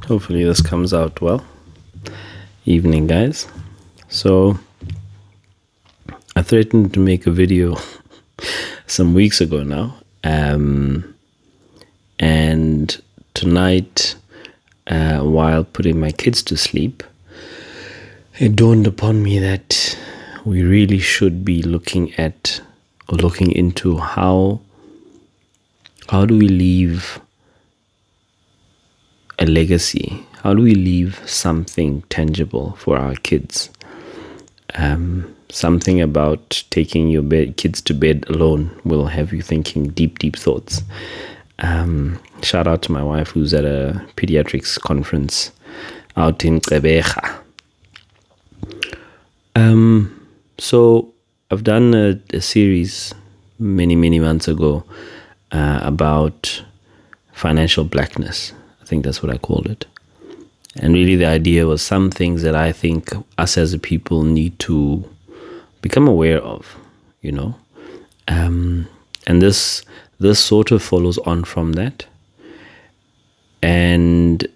Hopefully this comes out well. Evening, guys. So I threatened to make a video some weeks ago now. And tonight, while putting my kids to sleep, it dawned upon me that we really should be looking into how do we leave a legacy? How do we leave something tangible for our kids? Something about taking your kids to bed alone will have you thinking deep thoughts. Shout out to my wife who's at a pediatrics conference out in Gqeberha. So I've done a series many months ago about financial blackness. I think that's what I called it. And really the idea was some things that I think us as a people need to become aware of, and this sort of follows on from that. And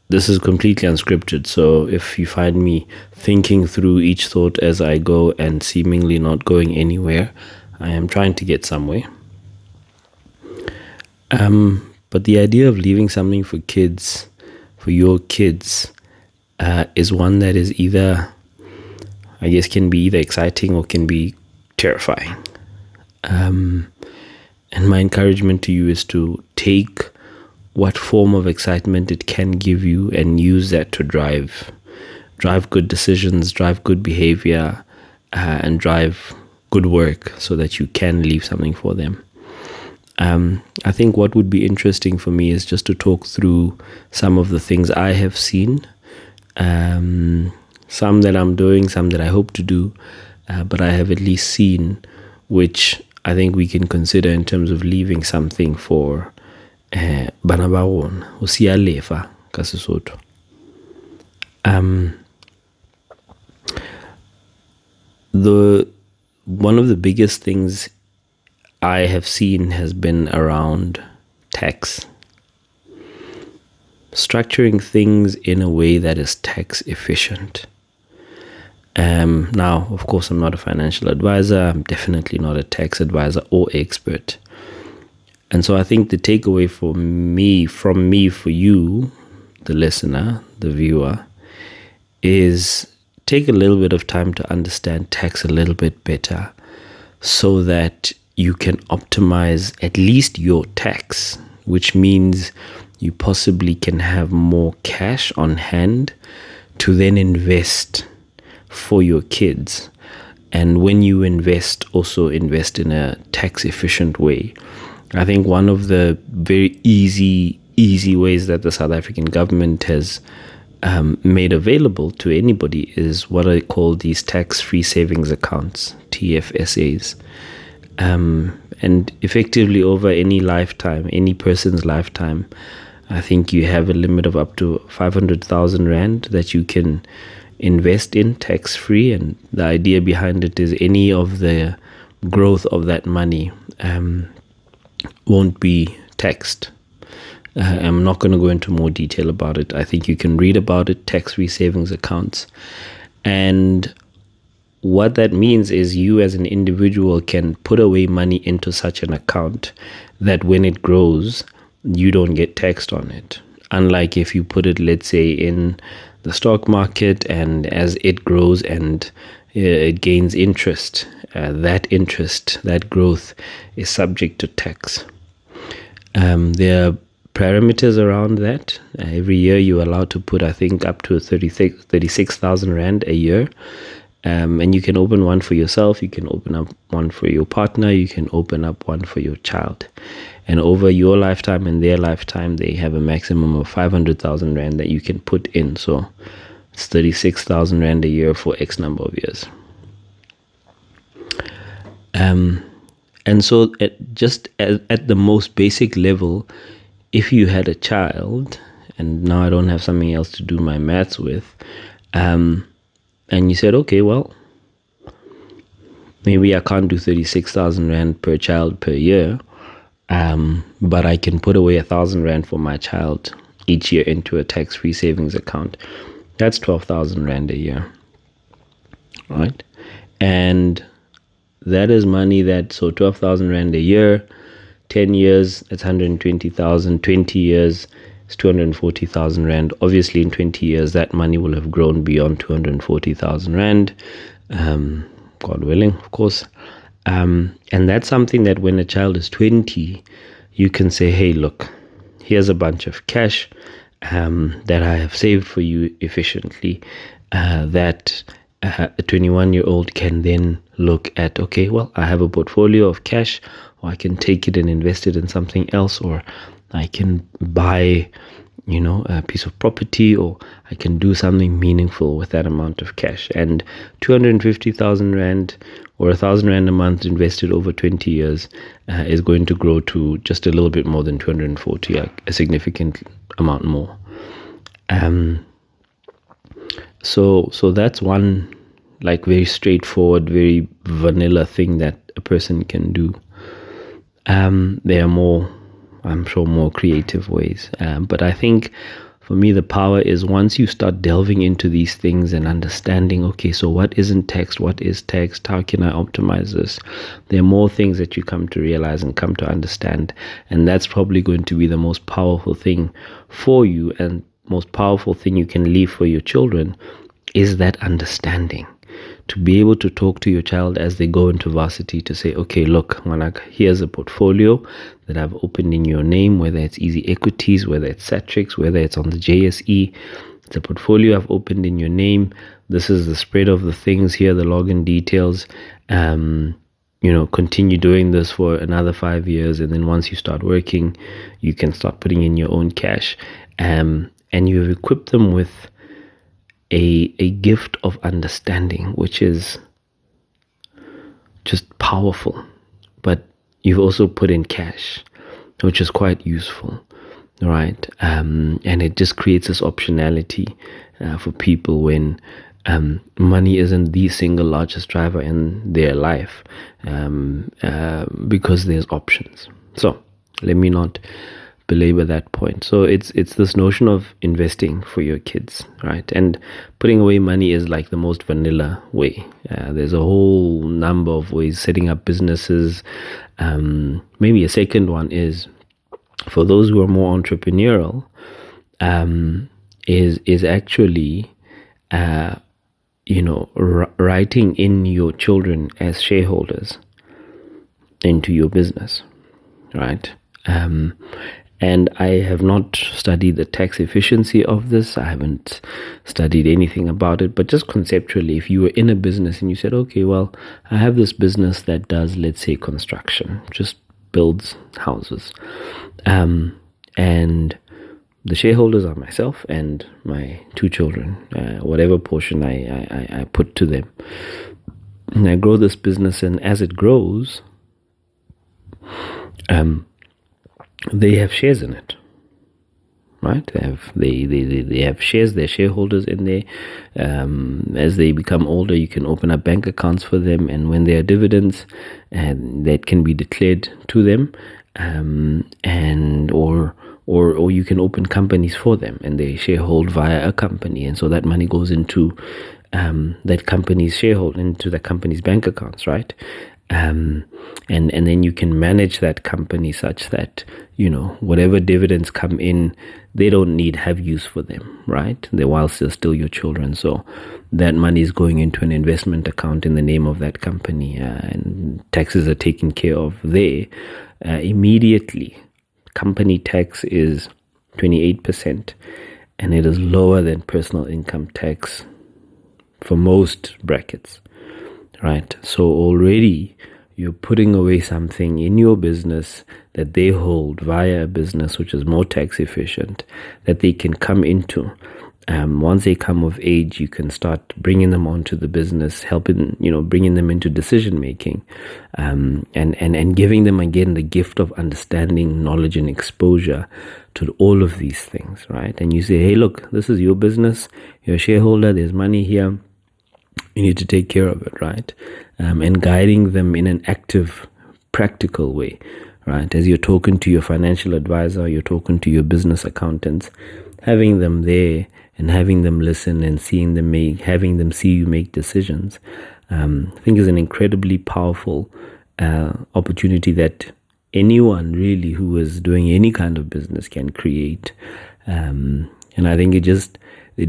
this is completely unscripted, so if you find me thinking through each thought as I go and seemingly not going anywhere, I am trying to get somewhere. But the idea of leaving something for your kids, is one that is can be either exciting or can be terrifying. And my encouragement to you is to take what form of excitement it can give you and use that to drive good decisions, drive good behavior, and drive good work so that you can leave something for them. I think what would be interesting for me is just to talk through some of the things I have seen, some that I'm doing, some that I hope to do, but I have at least seen, which I think we can consider in terms of leaving something for bana ba rona ho sia lefa ka Sesotho. One of the biggest things I have seen has been around tax. Structuring things in a way that is tax efficient. Now, of course, I'm not a financial advisor. I'm definitely not a tax advisor or expert. And so I think the takeaway from me, for you, the listener, the viewer, is take a little bit of time to understand tax a little bit better so that you can optimize at least your tax, which means you possibly can have more cash on hand to then invest for your kids. And when you invest, also invest in a tax efficient way. I think one of the very easy ways that the South African government has made available to anybody is what I call these tax-free savings accounts, TFSAs. And effectively over any person's lifetime, I think you have a limit of up to 500,000 Rand that you can invest in tax-free. And the idea behind it is any of the growth of that money won't be taxed. I'm not going to go into more detail about it. I think you can read about it, tax-free savings accounts. And what that means is you as an individual can put away money into such an account that when it grows, you don't get taxed on it. Unlike if you put it, let's say, in the stock market, and as it grows and it gains interest, that growth is subject to tax. There are parameters around that. Every year you're allowed to put, I think, up to 36,000 Rand a year. And you can open one for yourself, you can open up one for your partner, you can open up one for your child. And over your lifetime and their lifetime, they have a maximum of 500,000 Rand that you can put in. So it's 36,000 Rand a year for X number of years. And so at the most basic level, if you had a child, and now I don't have something else to do my maths with, and you said, okay, well, maybe I can't do 36,000 Rand per child per year, but I can put away 1,000 Rand for my child each year into a tax-free savings account. That's 12,000 Rand a year, right? And that is money so 12,000 Rand a year, 10 years, that's 120,000, 20 years, it's 240,000 Rand. Obviously, in 20 years, that money will have grown beyond 240,000 Rand, God willing, of course. And that's something that when a child is 20, you can say, hey, look, here's a bunch of cash that I have saved for you efficiently, that a 21-year-old can then look at, okay, well, I have a portfolio of cash, or I can take it and invest it in something else, or I can buy, a piece of property, or I can do something meaningful with that amount of cash. And 250,000 Rand or 1,000 Rand a month invested over 20 years is going to grow to just a little bit more than 240, a significant amount more. So that's one very straightforward, very vanilla thing that a person can do. There are more, I'm sure, more creative ways. But I think for me, the power is once you start delving into these things and understanding, okay, so what isn't text? What is text? How can I optimize this? There are more things that you come to realize and come to understand. And that's probably going to be the most powerful thing for you, and most powerful thing you can leave for your children is that understanding. To be able to talk to your child as they go into varsity to say, okay, look, Manak, here's a portfolio that I've opened in your name, whether it's Easy Equities, whether it's Satrix, whether it's on the JSE. It's a portfolio I've opened in your name. This is the spread of the things here, the login details. Continue doing this for another 5 years. And then once you start working, you can start putting in your own cash. And you've equipped them with a gift of understanding, which is just powerful. But you've also put in cash, which is quite useful, right? And it just creates this optionality for people when money isn't the single largest driver in their life, because there's options. So let me not belabor that point. So it's this notion of investing for your kids, right? And putting away money is like the most vanilla way. There's a whole number of ways. Setting up businesses. Maybe a second one is for those who are more entrepreneurial, is actually writing in your children as shareholders into your business, right? And I have not studied the tax efficiency of this. I haven't studied anything about it. But just conceptually, if you were in a business and you said, okay, well, I have this business that does, let's say, construction, just builds houses. And the shareholders are myself and my 2 children, whatever portion I put to them. And I grow this business, and as it grows, they have shares in it, right? They have shares. They're shareholders in there. As they become older, you can open up bank accounts for them, and when there are dividends, and that can be declared to them, or you can open companies for them, and they sharehold via a company, and so that money goes into that company's sharehold, into the company's bank accounts, right? And then you can manage that company such that, whatever dividends come in, they don't have use for them, right? Whilst they're still your children. So that money is going into an investment account in the name of that company, and taxes are taken care of there immediately. Company tax is 28%, and it is lower than personal income tax for most brackets, right? So already you're putting away something in your business that they hold via a business which is more tax efficient, that they can come into. Once they come of age, you can start bringing them onto the business, helping, bringing them into decision making, and giving them again the gift of understanding, knowledge, and exposure to all of these things, right? And you say, hey, look, this is your business, you're a shareholder, there's money here, you need to take care of it, right? And guiding them in an active, practical way, right? As you're talking to your financial advisor, you're talking to your business accountants, having them there and having them listen and having them see you make decisions, I think is an incredibly powerful opportunity that anyone really who is doing any kind of business can create. And I think it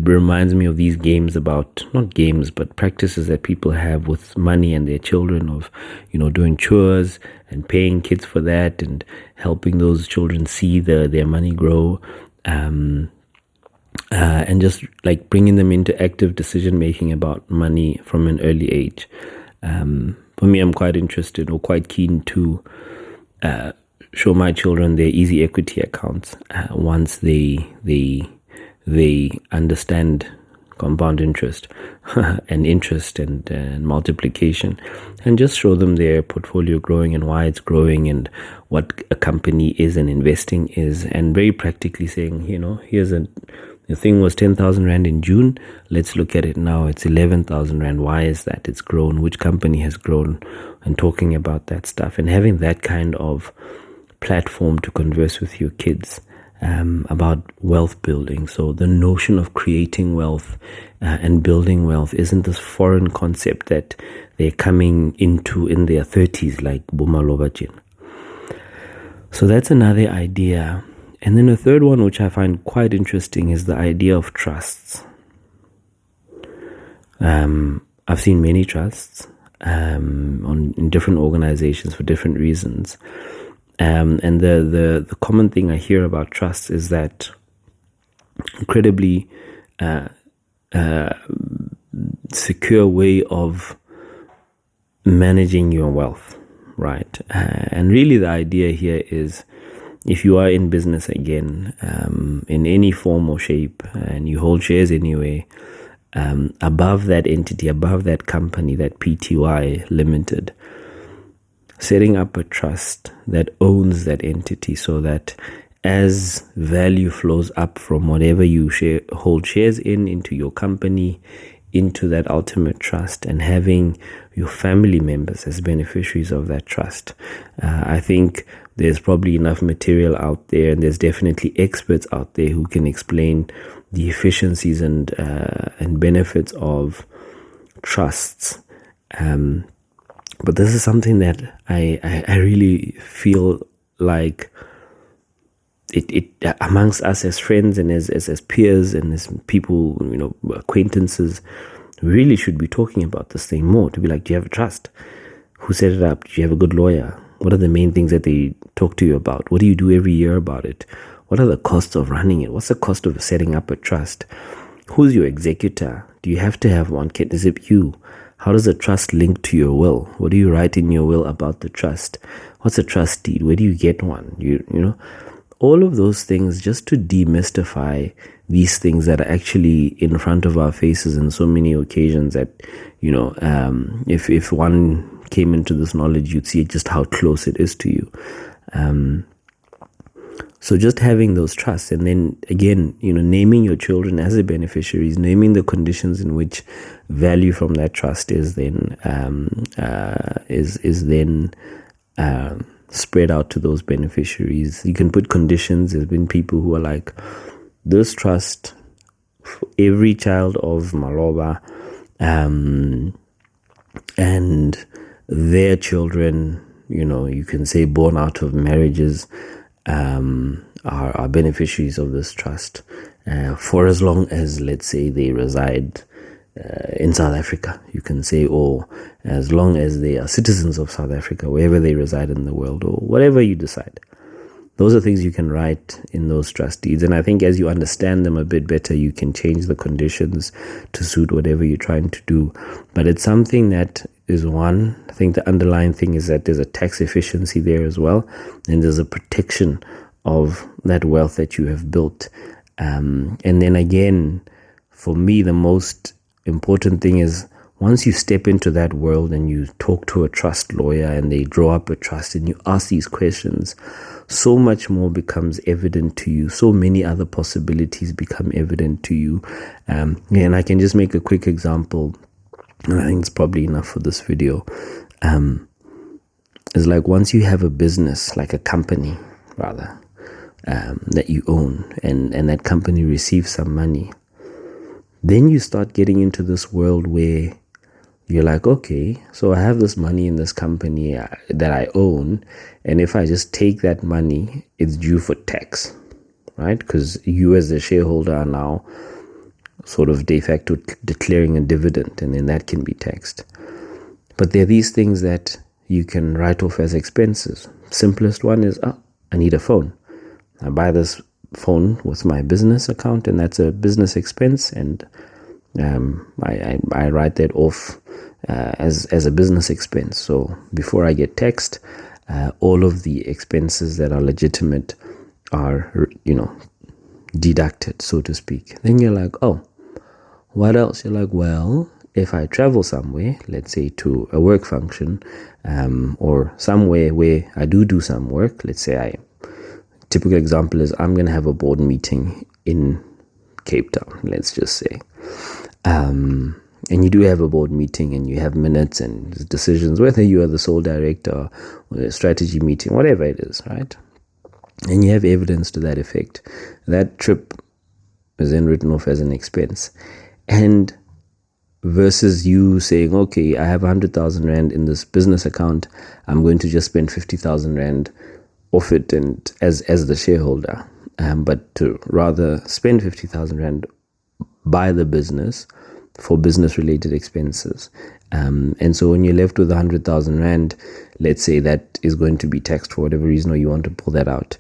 reminds me of these games about, not games, but practices that people have with money and their children of, doing chores and paying kids for that and helping those children see their money grow. And just like bringing them into active decision making about money from an early age. For me, I'm quite interested or quite keen to show my children their easy equity accounts once they understand compound interest and interest and multiplication, and just show them their portfolio growing and why it's growing and what a company is and investing is, and very practically saying, here's the thing was 10,000 Rand in June. Let's look at it now. It's 11,000 Rand. Why is that? It's grown. Which company has grown? And talking about that stuff and having that kind of platform to converse with your kids about wealth building. So the notion of creating wealth and building wealth isn't this foreign concept that they're coming into in their 30s, like Bumalobachin. So that's another idea. And then a third one, which I find quite interesting, is the idea of trusts. I've seen many trusts in different organizations for different reasons. And the common thing I hear about trusts is that incredibly secure way of managing your wealth, right? And really the idea here is, if you are in business again, in any form or shape, and you hold shares anyway, above that entity, above that company, that PTY Limited, setting up a trust that owns that entity, so that as value flows up from whatever you hold shares into your company, into that ultimate trust, and having your family members as beneficiaries of that trust. I think there's probably enough material out there, and there's definitely experts out there who can explain the efficiencies and benefits of trusts. But this is something that I really feel like it amongst us as friends and as peers and as people, acquaintances, we really should be talking about this thing more. To be like, do you have a trust? Who set it up? Do you have a good lawyer? What are the main things that they talk to you about? What do you do every year about it? What are the costs of running it? What's the cost of setting up a trust? Who's your executor? Do you have to have one? Is it you? How does a trust link to your will? What do you write in your will about the trust? What's a trust deed? Where do you get one? All of those things, just to demystify these things that are actually in front of our faces in so many occasions that, if one came into this knowledge, you'd see just how close it is to you. So just having those trusts, and then again, naming your children as the beneficiaries, naming the conditions in which value from that trust is then spread out to those beneficiaries. You can put conditions. There's been people who are like, this trust for every child of Maloba and their children, you can say born out of marriages, are beneficiaries of this trust for as long as, let's say, they reside in South Africa, you can say, or as long as they are citizens of South Africa, wherever they reside in the world, or whatever you decide. Those are things you can write in those trust deeds. And I think as you understand them a bit better, you can change the conditions to suit whatever you're trying to do. But it's something that is one. I think the underlying thing is that there's a tax efficiency there as well. And there's a protection of that wealth that you have built. And then again, for me, the most important thing is once you step into that world and you talk to a trust lawyer and they draw up a trust and you ask these questions, so much more becomes evident to you. So many other possibilities become evident to you. And I can just make a quick example. I think it's probably enough for this video. is like once you have a business, like a company rather, that you own, and that company receives some money, then you start getting into this world where you're like, okay, so I have this money in this company that I own, and if I just take that money, it's due for tax, right? Because you as the shareholder are now sort of de facto declaring a dividend, and then that can be taxed. But there are these things that you can write off as expenses. Simplest one is, I need a phone. I buy this phone with my business account, and that's a business expense, and I write that off as a business expense. So before I get taxed, all of the expenses that are legitimate are, deducted, so to speak. Then you're like, oh, what else? You're like, well, if I travel somewhere, let's say to a work function, or somewhere where I do some work, let's say typical example is I'm going to have a board meeting in Cape Town, let's just say. And you do have a board meeting and you have minutes and decisions, whether you are the sole director or a strategy meeting, whatever it is, right? And you have evidence to that effect. That trip is then written off as an expense. And versus you saying, okay, I have 100,000 Rand in this business account, I'm going to just spend 50,000 Rand off it and as the shareholder, but to rather spend 50,000 Rand by the business for business related expenses. And so when you're left with 100,000 Rand, let's say that is going to be taxed for whatever reason, or you want to pull that out,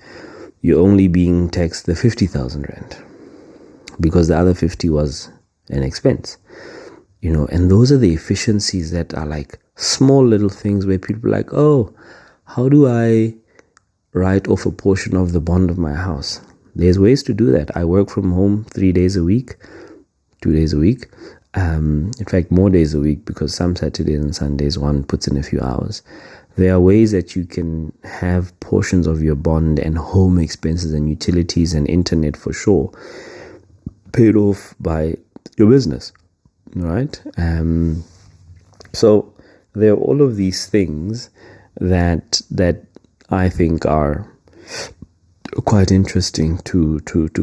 you're only being taxed the 50,000 Rand because the other 50 was an expense. And those are the efficiencies that are like small little things where people are like, oh, how do I write off a portion of the bond of my house? There's ways to do that. I work from home 3 days a week, 2 days a week. In fact, more days a week, because some Saturdays and Sundays one puts in a few hours. There are ways that you can have portions of your bond and home expenses and utilities and internet for sure paid off by your business. Right? So there are all of these things that I think are quite interesting to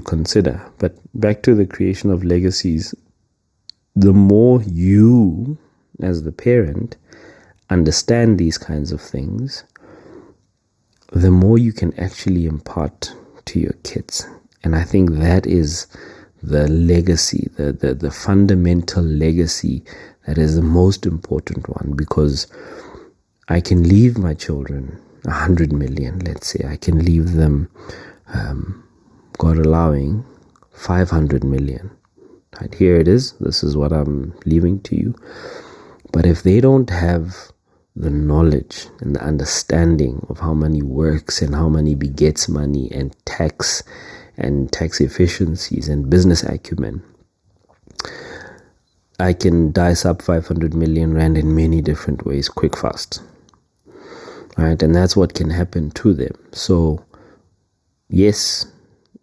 consider. But back to the creation of legacies, the more you as the parent understand these kinds of things, the more you can actually impart to your kids. And I think that is the legacy, the fundamental legacy that is the most important one, because I can leave my children 100 million, let's say. I can leave them, God allowing, 500 million. Right, here it is. This is what I'm leaving to you. But if they don't have the knowledge and the understanding of how money works and how money begets money and tax efficiencies and business acumen, I can dice up 500 million Rand in many different ways, quick, fast. Right? And that's what can happen to them. So, yes,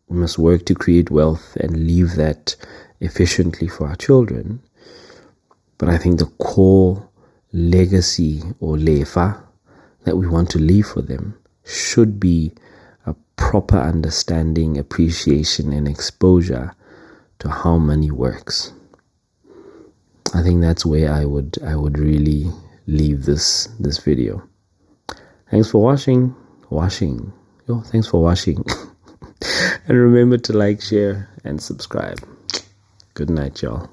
we must work to create wealth and leave that efficiently for our children. But I think the core legacy or lefa that we want to leave for them should be a proper understanding, appreciation, and exposure to how money works. I think that's where I would really leave this video. Thanks for watching. Thanks for watching. And remember to like, share, and subscribe. Good night, y'all.